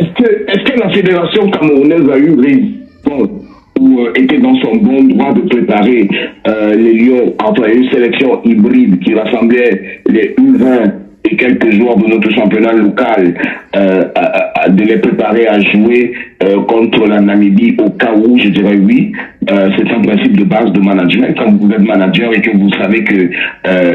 est-ce que la fédération camerounaise a eu raison ou était dans son bon droit de préparer les Lions, enfin une sélection hybride qui rassemblait les U20 et quelques joueurs de notre championnat local, de les préparer à jouer contre la Namibie au cas où, je dirais oui. C'est un principe de base de management. Quand vous êtes manager et que vous savez que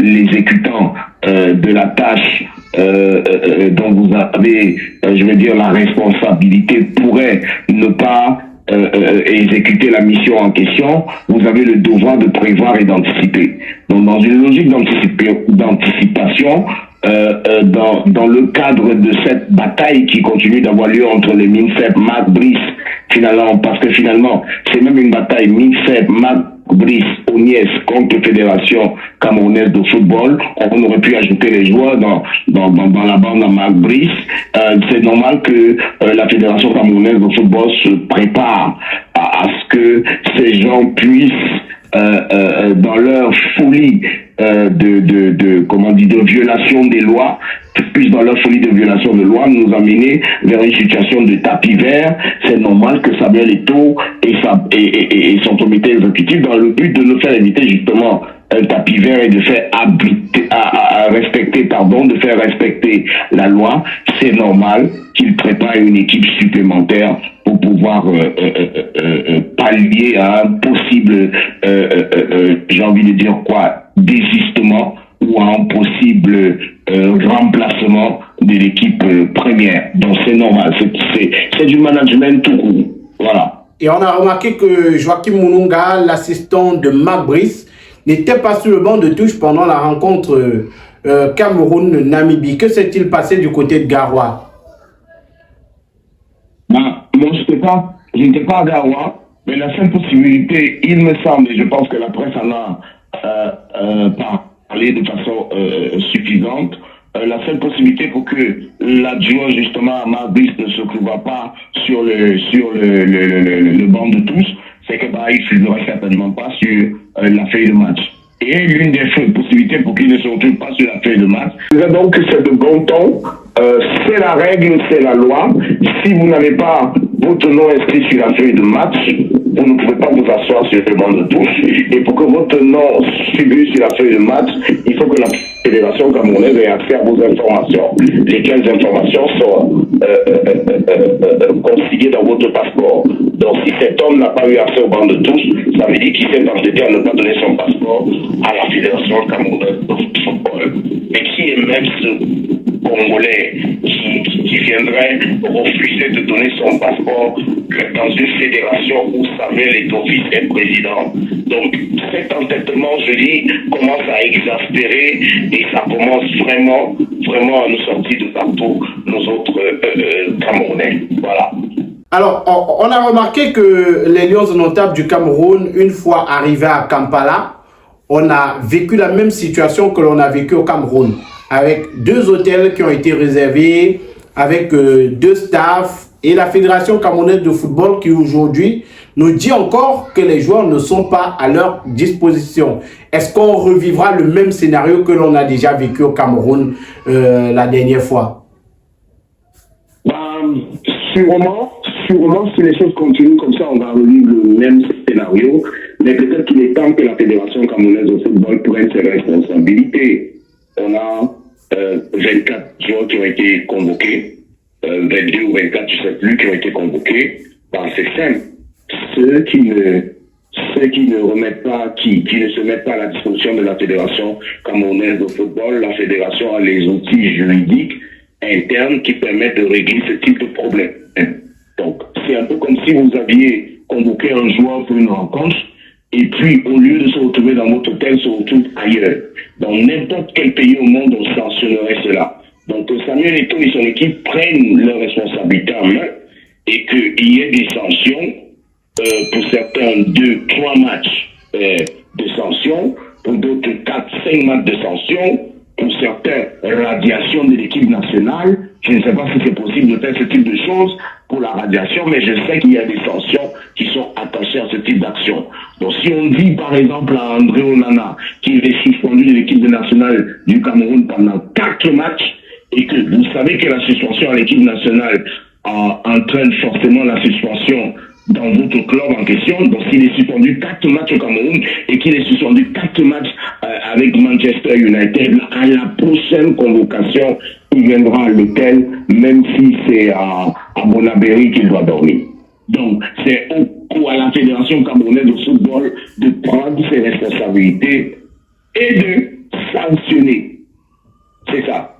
l'exécutant de la tâche dont vous avez, je veux dire, la responsabilité pourrait ne pas exécuter la mission en question, vous avez le devoir de prévoir et d'anticiper. Donc, dans une logique d'anticipation, dans le cadre de cette bataille qui continue d'avoir lieu entre les MINSEP, Mac Brice, finalement, parce que finalement, c'est même une bataille MINSEP, Mac Brice, Ognès contre Fédération camerounaise de football. On aurait pu ajouter les joueurs dans la bande à Mac Brice. C'est normal que la Fédération camerounaise de football se prépare à ce que ces gens puissent dans leur folie de violation des lois, puissent dans leur folie de violation de loi nous amener vers une situation de tapis vert. C'est normal que Samuel Eto'o et son comité exécutif, dans le but de nous faire éviter justement un tapis vert et de faire respecter la loi, c'est normal qu'ils préparent une équipe supplémentaire pour pouvoir pallier à un possible, j'ai envie de dire quoi, désistement ou à un possible remplacement de l'équipe première. Donc c'est normal, c'est du management tout court. Voilà. Et on a remarqué que Joachim Moununga, l'assistant de Mac Brice, n'était pas sur le banc de touche pendant la rencontre Cameroun-Namibie. Que s'est-il passé du côté de Garoua? Moi, je n'étais pas à Garoua, mais la seule possibilité, il me semble, et je pense que la presse en a parlé de façon suffisante, la seule possibilité pour que l'adjoint justement à Marbis ne se trouve pas sur le banc de tous, c'est que il ne figurait certainement pas sur la feuille de match. Et l'une des possibilités pour qu'il ne se retrouve pas sur la feuille de match, c'est donc que c'est de bon ton, c'est la règle, c'est la loi. Si vous n'avez pas votre nom inscrit sur la feuille de match, vous ne pouvez pas vous asseoir sur le banc de touche. Et pour que votre nom figure sur la feuille de match, il faut que la Fédération camerounaise ait accès à vos informations, lesquelles informations sont consignées dans votre passeport. Donc si cet homme n'a pas eu accès au banc de touche, ça veut dire qu'il s'est entêté à ne pas donner son passeport à la Fédération camerounaise de football. Mais qui est même ce Congolais qui viendrait refuser de donner son passeport dans une fédération où Samuel Eto'o est président? Donc cet entêtement, je dis, commence à exaspérer et ça commence vraiment à nous sortir de partout, nos autres Camerounais. Voilà. Alors, on a remarqué que les Lions indomptables du Cameroun, une fois arrivés à Kampala, on a vécu la même situation que l'on a vécu au Cameroun, avec 2 hôtels qui ont été réservés, avec 2 staffs, et la Fédération camerounaise de football qui aujourd'hui nous dit encore que les joueurs ne sont pas à leur disposition. Est-ce qu'on revivra le même scénario que l'on a déjà vécu au Cameroun la dernière fois? Sûrement, si les choses continuent comme ça, on va revivre le même scénario. Mais peut-être qu'il est temps que la Fédération camerounaise de football prenne ses responsabilités. On a 24 joueurs qui ont été convoqués, 22 ou 24, je ne sais plus, qui ont été convoqués. C'est simple. Ceux qui ne remettent pas, qui ne se mettent pas à la disposition de la Fédération camerounaise de football, la Fédération a les outils juridiques internes qui permettent de régler ce type de problème. Donc, c'est un peu comme si vous aviez convoqué un joueur pour une rencontre, et puis, au lieu de se retrouver dans votre hôtel, se retrouve ailleurs. Dans n'importe quel pays au monde, on sanctionnerait cela. Donc, que Samuel Eto'o et son équipe prennent leurs responsabilités en main, et qu'il y ait des sanctions, pour certains 2, 3 matchs de sanctions, pour d'autres 4, 5 matchs de sanctions, pour certains radiation de l'équipe nationale. Je ne sais pas si c'est possible de faire ce type de choses pour la radiation, mais je sais qu'il y a des sanctions qui sont attachées à ce type d'action. Donc si on dit par exemple à André Onana qu'il est suspendu de l'équipe nationale du Cameroun pendant 4 matchs, et que vous savez que la suspension à l'équipe nationale entraîne forcément la suspension dans votre club en question. Donc, s'il est suspendu 4 matchs au Cameroun et qu'il est suspendu 4 matchs avec Manchester United, à la prochaine convocation, il viendra à l'hôtel, même si c'est à Bonabéry qu'il doit dormir. Donc, c'est à la Fédération camerounaise de football de prendre ses responsabilités et de sanctionner. C'est ça.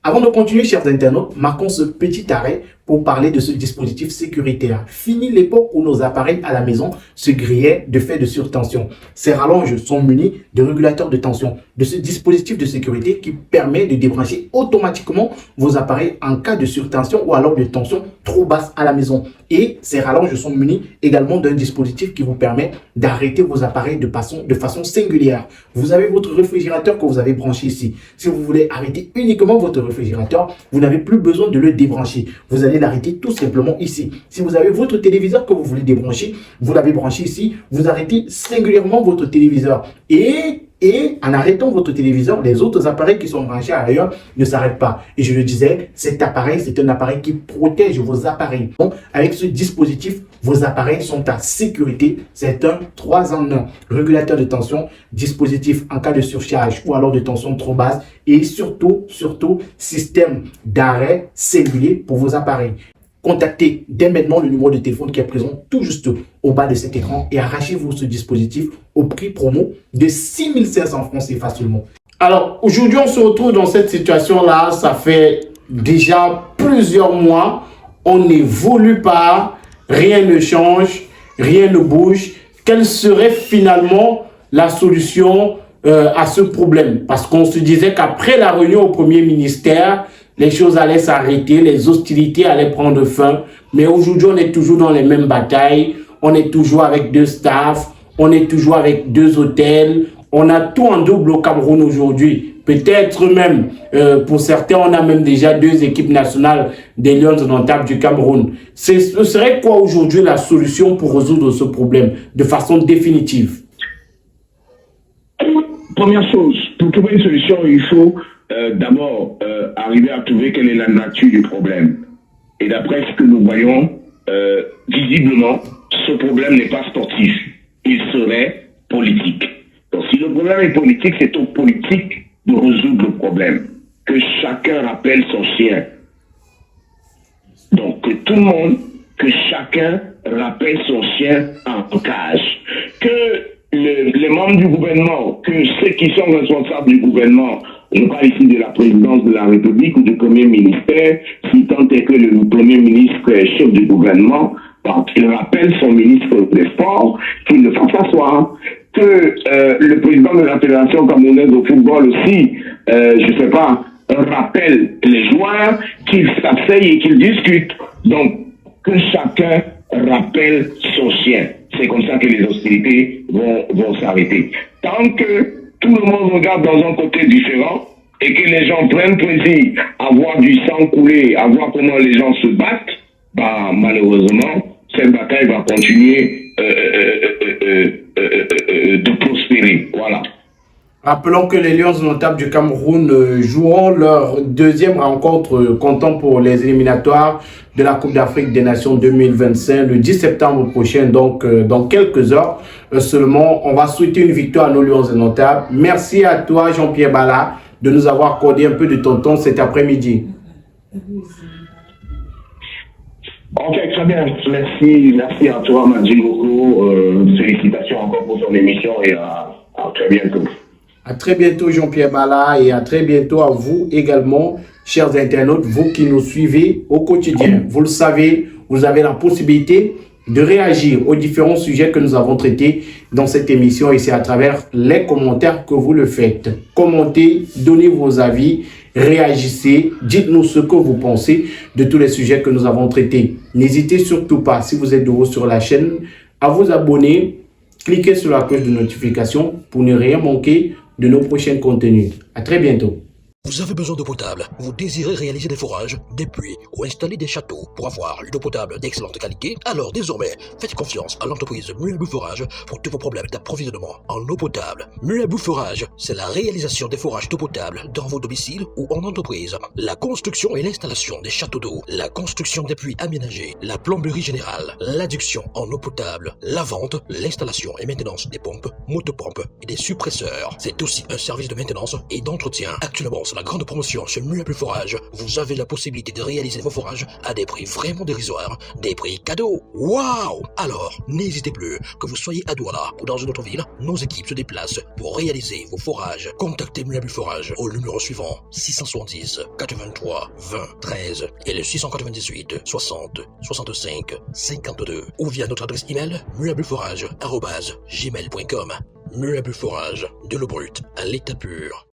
Avant de continuer, chers internautes, marquons ce petit arrêt pour parler de ce dispositif sécuritaire. Fini l'époque où nos appareils à la maison se grillaient de fait de surtension. Ces rallonges sont munis de régulateurs de tension, de ce dispositif de sécurité qui permet de débrancher automatiquement vos appareils en cas de surtension ou alors de tension trop basse à la maison. Et ces rallonges sont munis également d'un dispositif qui vous permet d'arrêter vos appareils de façon singulière. Vous avez votre réfrigérateur que vous avez branché ici. Si vous voulez arrêter uniquement votre réfrigérateur, vous n'avez plus besoin de le débrancher. Vous allez l'arrêter tout simplement ici. Si vous avez votre téléviseur que vous voulez débrancher, vous l'avez branché ici, vous arrêtez singulièrement votre téléviseur. Et en arrêtant votre téléviseur, les autres appareils qui sont branchés ailleurs ne s'arrêtent pas. Et je le disais, cet appareil, c'est un appareil qui protège vos appareils. Donc, avec ce dispositif, vos appareils sont à sécurité. C'est un 3 en 1. Régulateur de tension, dispositif en cas de surcharge ou alors de tension trop basse. Et surtout, système d'arrêt singulier pour vos appareils. Contactez dès maintenant le numéro de téléphone qui est présent tout juste au bas de cet écran et arrachez-vous ce dispositif au prix promo de 6 500 francs CFA seulement. Alors, aujourd'hui, on se retrouve dans cette situation-là. Ça fait déjà plusieurs mois. On n'évolue pas, rien ne change, rien ne bouge. Quelle serait finalement la solution à ce problème? Parce qu'on se disait qu'après la réunion au premier ministère, les choses allaient s'arrêter, les hostilités allaient prendre fin. Mais aujourd'hui, on est toujours dans les mêmes batailles. On est toujours avec 2 staffs. On est toujours avec 2 hôtels. On a tout en double au Cameroun aujourd'hui. Peut-être même, pour certains, on a même déjà 2 équipes nationales des Lions indomptables du Cameroun. Ce serait quoi aujourd'hui la solution pour résoudre ce problème de façon définitive? Première chose, pour trouver une solution, il faut d'abord arriver à trouver quelle est la nature du problème. Et d'après ce que nous voyons, visiblement, ce problème n'est pas sportif. Il serait politique. Donc si le problème est politique, c'est aux politiques de résoudre le problème. Que chacun rappelle son chien. Donc que tout le monde, que chacun rappelle son chien en cage. Que les membres du gouvernement, que ceux qui sont responsables du gouvernement, je parle ici de la présidence de la République ou du Premier ministère, si tant est que le Premier ministre est chef du gouvernement, qu'il rappelle son ministre des Sports, qu'il le fasse asseoir, que le président de la Fédération camerounaise de football aussi, je sais pas, rappelle les joueurs, qu'ils s'asseyent et qu'ils discutent. Donc, que chacun rappelle son chien. C'est comme ça que les hostilités vont s'arrêter. Tant que tout le monde regarde dans un côté différent et que les gens prennent plaisir à voir du sang couler, à voir comment les gens se battent, bah, malheureusement, cette bataille va continuer de prospérer. Voilà. Rappelons que les Lions indomptables du Cameroun joueront leur 2e rencontre comptant pour les éliminatoires de la Coupe d'Afrique des Nations 2025 le 10 septembre prochain, donc dans quelques heures seulement. On va souhaiter une victoire à nos Lions indomptables. Merci à toi, Jean-Pierre Bala, de nous avoir accordé un peu de ton temps cet après-midi. Ok, très bien. Merci à toi, Madji Moko. Félicitations encore pour ton émission et à très bientôt. À très bientôt, Jean-Pierre Bala, et à très bientôt à vous également, chers internautes, vous qui nous suivez au quotidien. Vous le savez, vous avez la possibilité de réagir aux différents sujets que nous avons traités dans cette émission, et c'est à travers les commentaires que vous le faites. Commentez, donnez vos avis, réagissez, dites-nous ce que vous pensez de tous les sujets que nous avons traités. N'hésitez surtout pas, si vous êtes nouveau sur la chaîne, à vous abonner, cliquez sur la cloche de notification pour ne rien manquer de nos prochains contenus. À très bientôt. Vous avez besoin d'eau potable, vous désirez réaliser des forages, des puits ou installer des châteaux pour avoir l'eau potable d'excellente qualité? Alors désormais, faites confiance à l'entreprise Muebu Forage pour tous vos problèmes d'approvisionnement en eau potable. Muebu Forage, c'est la réalisation des forages d'eau potable dans vos domiciles ou en entreprise, la construction et l'installation des châteaux d'eau, la construction des puits aménagés, la plomberie générale, l'adduction en eau potable, la vente, l'installation et maintenance des pompes, motopompes et des suppresseurs. C'est aussi un service de maintenance et d'entretien. Actuellement, c'est la grande promotion chez Muebu Forage. Vous avez la possibilité de réaliser vos forages à des prix vraiment dérisoires, des prix cadeaux. Waouh! Alors, n'hésitez plus, que vous soyez à Douala ou dans une autre ville, nos équipes se déplacent pour réaliser vos forages. Contactez Muebu Forage au numéro suivant 670 83 20 13 et le 698 60 65 52 ou via notre adresse email muebuforage@gmail.com. Muebu Forage, de l'eau brute à l'état pur.